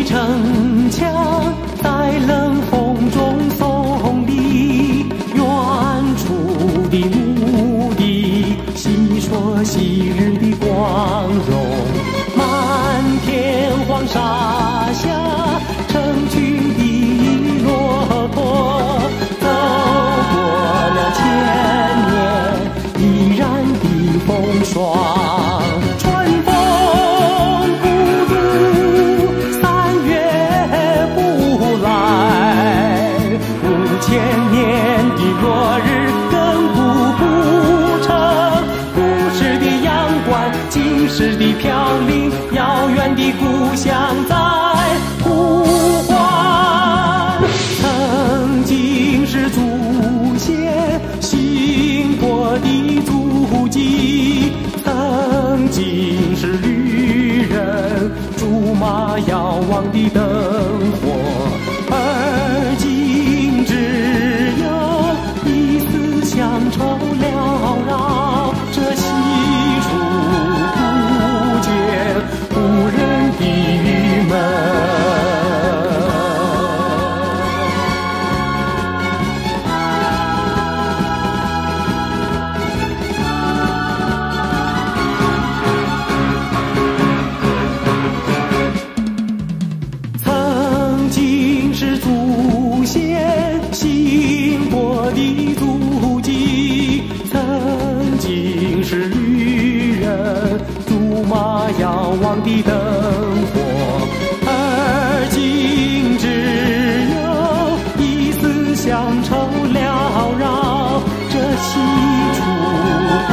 城墙，在冷风中送礼。远处的牧笛细说昔日的光荣。满天黄沙下，成群的骆驼，走过了千年依然的风霜。春风不度，三月不来，5000年的落日亘古不成。古时的阳关，今时的飘零，遥远的故乡在呼唤。曾经是祖先行过的足迹，曾经是旅人竹马遥望的灯火，而今只有一丝乡愁缭绕。这细数不见故人的郁闷。曾经是祖先行过的足迹，曾经是旅人竹马遥望的灯火，而今只有一丝乡愁缭绕。这细处不